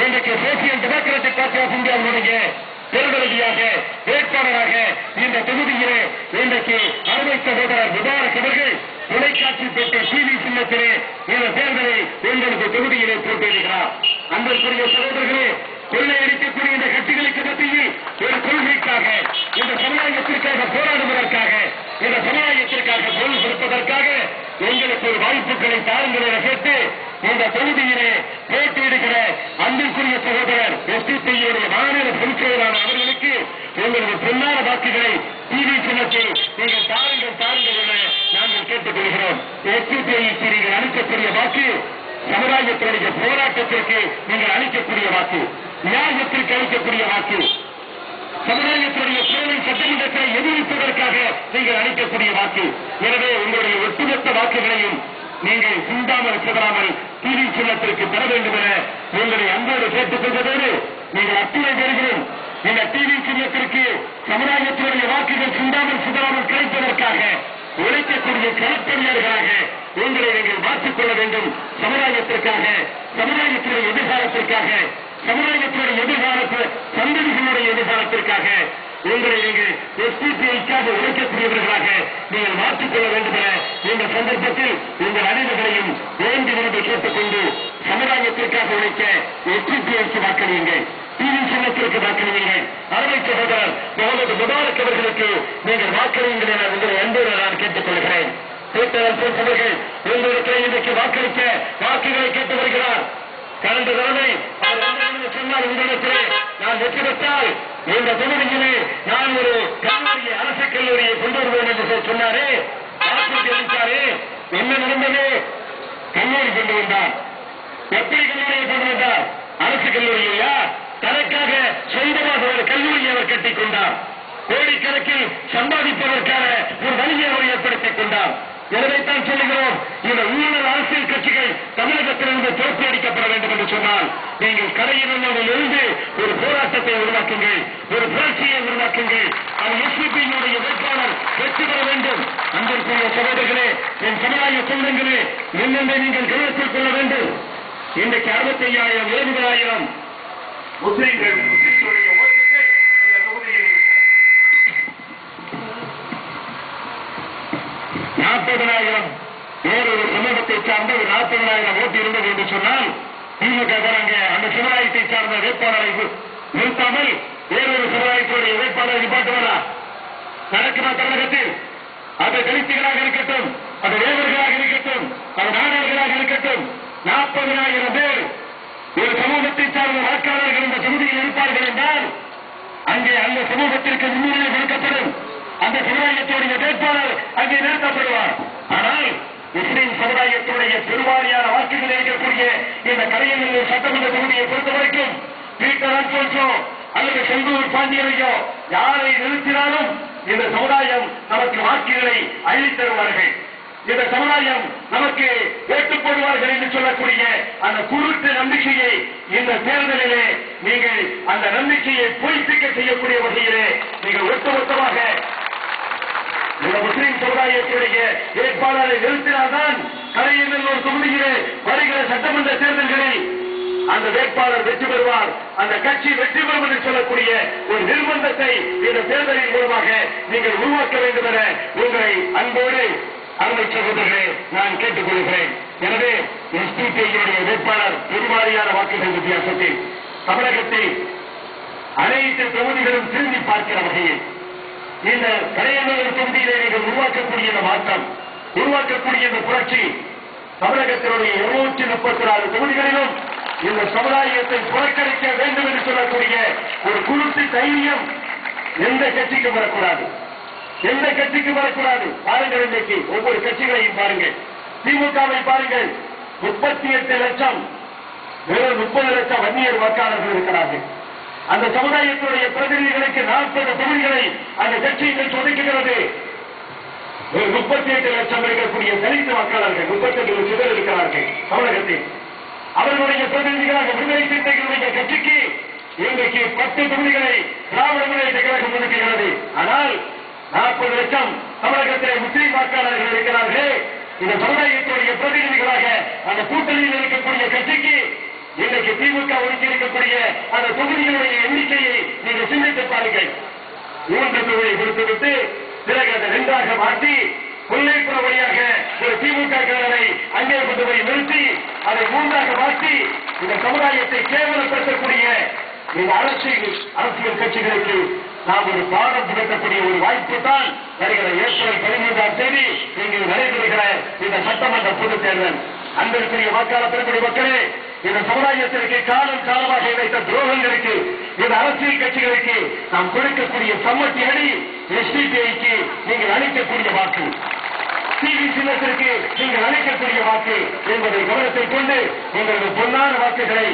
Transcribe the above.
இன்றைக்கு social democratic party of இந்தியாவுடைய தேர்தலியாக வேட்பாளராக இந்த தொகுதியிலே இன்றைக்கு அருமை சகோதரர் முபாரக் அவர்கள் தொலைக்காட்சி பெற்ற டிவி சின்னத்திலே இந்த தேர்தலை உங்களுக்கு தொகுதியிலே போட்டியிடுகிறார். அன்பிற்குரிய சகோதரர்களே, கொள்ளையடிக்கக்கூடிய இந்த கட்சிகளுக்கு மத்தியில் ஒரு கொள்கைக்காக, இந்த சமுதாயத்திற்காக போராடுவதற்காக, இந்த சமுதாயத்திற்காக பொருள் கொடுப்பதற்காக எங்களுக்கு ஒரு வாய்ப்புகளை தாருங்கள் என கேட்டு இந்த தொகுதியிலே போட்டியிடுகிற அன்பிற்குரிய சகோதரர் எஸ்டிபியுடைய மாநில பொதுச்செயலாளர் அவர்களுக்கு எங்களது பொன்னான வாக்குகளை டிவி சின்னத்தில் நீங்கள் தாருங்கள் என நாங்கள் கேட்டுக் கொள்கிறோம். எஸ்டிபிஐக்கு நீங்கள் அளிக்கக்கூடிய வாக்கு சமுதாயத்தினுடைய போராட்டத்திற்கு நீங்கள் அளிக்கக்கூடிய வாக்கு, நியாயத்திற்கு அளிக்கக்கூடிய வாக்கு, சமுதாயத்தினுடைய சேவை சட்டமன்றத்தை எதிர்ப்பதற்காக நீங்கள் அளிக்கக்கூடிய வாக்கு. எனவே உங்களுடைய ஒட்டுமொத்த வாக்குகளையும் நீங்கள் சிந்தாமல் சிதறாமல் டிவி சின்னத்திற்கு பெற வேண்டும் என உங்களை அன்போடு கேட்டுக் கொள்வதோடு நீங்கள் அத்துணை பெறுகிறோம். இந்த டிவி சின்னத்திற்கு சமுதாயத்தினுடைய வாக்குகள் சிந்தாமல் சிதறாமல் கிடைப்பதற்காக உழைக்கக்கூடிய களப்பணியாளர்களாக உங்களை நீங்கள் மாற்றிக் கொள்ள வேண்டும். சமுதாயத்திற்காக, சமுதாயத்தினுடைய எதிர்காலத்திற்காக, சமுதாயத்தினுடைய எதிர்காலத்தில் சந்ததிகளுடைய எதிர்காலத்திற்காக உங்களை நீங்கள் எஸ்டிபிஐக்காக உழைக்கக்கூடியவர்களாக நீங்கள் மாற்றிக்கொள்ள வேண்டும் என இந்த சந்தர்ப்பத்தில் உங்கள் அனைவர்களையும் வேண்டி விரும்பி கேட்டுக்கொண்டு சமுதாயத்திற்காக உழைக்க எஸ்டிபிஐக்கு வாக்களியுங்கள், டிவி சின்னத்திற்கு வாக்களியுங்கள். அருமை சகோதரர் முகமது முபாரக் அவர்களுக்கு நீங்கள் வாக்களியுங்கள் என உங்களை அன்போடு நான் கேட்டுக் கொள்கிறேன். அவர்கள் உங்களுக்கு இன்றைக்கு வாக்களிக்க வாக்குகளை கேட்டு வருகிறார். கடந்த தடவை சொன்னால் உங்களிடத்திலே நான் வெற்றி பெற்றால் இந்த தொகுதியிலே நான் ஒரு கல்லூரியை, அரசு கல்லூரியை கொண்டு வருவேன் என்று சொன்னாரே, வாக்குறுதி அளித்தாரே. என்ன நடந்தது? கல்லூரி கொண்டு வந்தார். எப்படி கல்லூரியை கொண்டு வந்தார்? அரசு கல்லூரியா? தனக்காக சொந்தமாக ஒரு கல்லூரியை அவர் கட்டிக் கொண்டார். கோடிக்கணக்கில் சம்பாதிப்பதற்கான ஒரு வழியை அவர் ஏற்படுத்திக் கொண்டார். எனவேத்தான் சொல்லுகிறோம், இந்த ஊழல் அரசியல் கட்சிகள் தமிழகத்திலிருந்து தோற்கடிக்கப்பட வேண்டும் என்று சொன்னால் நீங்கள் கடையிலிருந்து ஒரு போராட்டத்தை உருவாக்குங்கள், ஒரு புரட்சியை உருவாக்குங்கள். அது எஸ்பிபியினுடைய வேட்பாளர் வெற்றி பெற வேண்டும். அன்பிற்குரிய சகோதரர்களே, என் சமுதாய சொந்தங்களே, என்னென்ன நீங்கள் கவனத்தில் கொள்ள வேண்டும். இன்றைக்கு 65,000 70,000 முஸ்லிம்கள் முஸ்லிம்களுடைய ஓட்டுகள் இந்த தொகுதியில் 40,000 வேறொரு சமூகத்தை சார்ந்த ஒரு 40,000 ஓட்டு இருந்தது என்று சொன்னால் திமுக அந்த சமுதாயத்தை சார்ந்த வேட்பாளரை நிறுத்தாமல் வேறொரு சமுதாயத்தினுடைய வேட்பாளரை நிப்பாட்டுவதா நடக்குமா தமிழகத்தில்? அது தலித்துகளாக இருக்கட்டும், அது வேவர்களாக இருக்கட்டும், அது நாடர்களாக இருக்கட்டும், 40,000 பேர் ஒரு சமூகத்தை சார்ந்த வாக்காளர்கள் இந்த தொகுதியில் இருப்பார்கள் என்றால் அங்கே அந்த சமூகத்திற்கு முன்னுரிமை கொடுக்கப்படும். அந்த சமுதாயத்துடைய வேட்பாளர் அங்கே நிறுத்தப்படுவார். ஆனால் முஸ்லிம் சமுதாயத்துடைய பெருவாரியான வாக்குகள் இருக்கக்கூடிய இந்த கரையநல்லூர் சட்டமன்ற தொகுதியை பொறுத்தவரைக்கும் பீட்டர் அல்போன்சோ அல்லது செந்தூர் பாண்டியனையோ யாரை நிறுத்தினாலும் இந்த சமுதாயம் நமக்கு வாக்குகளை அள்ளித்தருவார்கள், இந்த சமுதாயம் நமக்கு ஓட்டு போடுவார்கள் என்று சொல்லக்கூடிய அந்த குருட்டு நம்பிக்கையை இந்த தேர்தலிலே நீங்கள் அந்த நம்பிக்கையை பொய்ப்பிக்க செய்யக்கூடிய வகையிலே நீங்கள் ஒட்டுமொத்தமாக இந்த முஸ்லிம் சமுதாயத்துடைய வேட்பாளரை நிறுத்தினால்தான் கரையநல்லூர் தொகுதியிலே வருகிற சட்டமன்ற தேர்தல்களில் அந்த வேட்பாளர் வெற்றி பெறுவார், அந்த கட்சி வெற்றி பெறும் என்று சொல்லக்கூடிய ஒரு நிர்பந்தத்தை இந்த தேர்தலின் மூலமாக நீங்கள் உருவாக்க வேண்டும் என உங்களை அன்போடு அருமை சகோதரர்களே நான் கேட்டுக் கொள்கிறேன். எனவே எஸ்டிபிஐ வேட்பாளர் பெருவாரியான வாக்குகள் வித்தியாசத்தில் தமிழகத்தில் அனைத்து தொகுதிகளும் திரும்பி பார்க்கிற வகையில் இந்த கரையநல்லூர் தொகுதியிலே நீங்கள் உருவாக்கக்கூடிய இந்த மாற்றம், உருவாக்கக்கூடிய இந்த புரட்சி தமிழகத்தினுடைய 234 தொகுதிகளிலும் இந்த சமுதாயத்தை புறக்கணிக்க வேண்டும் என்று சொல்லக்கூடிய ஒரு குழுத்து தைரியம் எந்த கட்சிக்கும் வரக்கூடாது, எந்த கட்சிக்கும் வரக்கூடாது. பாருங்கள், இன்றைக்கு ஒவ்வொரு கட்சிகளையும் பாருங்கள். திமுகவை பாருங்கள், 38 லட்சம் வெறும் 30 லட்சம் வன்னியர் வாக்காளர்கள் இருக்கிறார்கள். அந்த சமுதாயத்துடைய பிரதிநிதிகளுக்கு 40 தொகுதிகளை அந்த கட்சி இன்றைக்கு ஒதுக்குகிறது. 38 லட்சம் இருக்கக்கூடிய தலித்து வாக்காளர்கள் 38 லட்சம் பேர் இருக்கிறார்கள் தமிழகத்தில். அவர்களுடைய பிரதிநிதிகளாக விடுதலை சிறுத்தைகளுடைய கட்சிக்கு இன்றைக்கு 10 தொகுதிகளை திராவிட முன்னேற்ற கழகம் ஒதுக்குகிறது. ஆனால் 40 லட்சம் தமிழகத்திலே முஸ்லீம் வாக்காளர்கள் இருக்கிறார்கள். இந்த சமுதாயத்துடைய பிரதிநிதிகளாக அந்த கூட்டணியில் இருக்கக்கூடிய கட்சிக்கு இன்றைக்கு திமுக ஒதுக்கி இருக்கக்கூடிய அந்த தொகுதிகளுடைய எண்ணிக்கையை நீங்கள் சிந்தித்து பாருங்கள். 3 தொகுதியை கொடுத்துவிட்டு பிறகு அதை 2ஆக மாற்றி கொல்லைப்புற வழியாக ஒரு திமுக காரரை அங்கே கொண்டு போய் நிறுத்தி அதை 3ஆக மாற்றி இந்த சமுதாயத்தை கேவலப்படுத்தக்கூடிய இந்த அரசியல் கட்சிகளுக்கு நாம் ஒரு பாடம் புகட்டக்கூடிய ஒரு வாய்ப்பு தான் வருகிற ஏப்ரல் 13ஆம் தேதி இங்கு நடைபெறுகிற இந்த சட்டமன்ற பொதுத் தேர்தல். அன்பிற்குரிய வாக்காளர் பெருங்குடி மக்களே, இந்த சமுதாயத்திற்கு காலம் காலமாக இணைத்த துரோகங்களுக்கு இந்த அரசியல் கட்சிகளுக்கு நாம் கொடுக்கக்கூடிய சம்மட்டி அடி எஸ்டிபிஐக்கு நீங்கள் அளிக்கக்கூடிய வாக்கு, டிவி சின்னத்திற்கு நீங்கள் அளிக்கக்கூடிய வாக்கு என்பதை கவனத்தில் கொண்டு உங்களது பொன்னான வாக்குகளை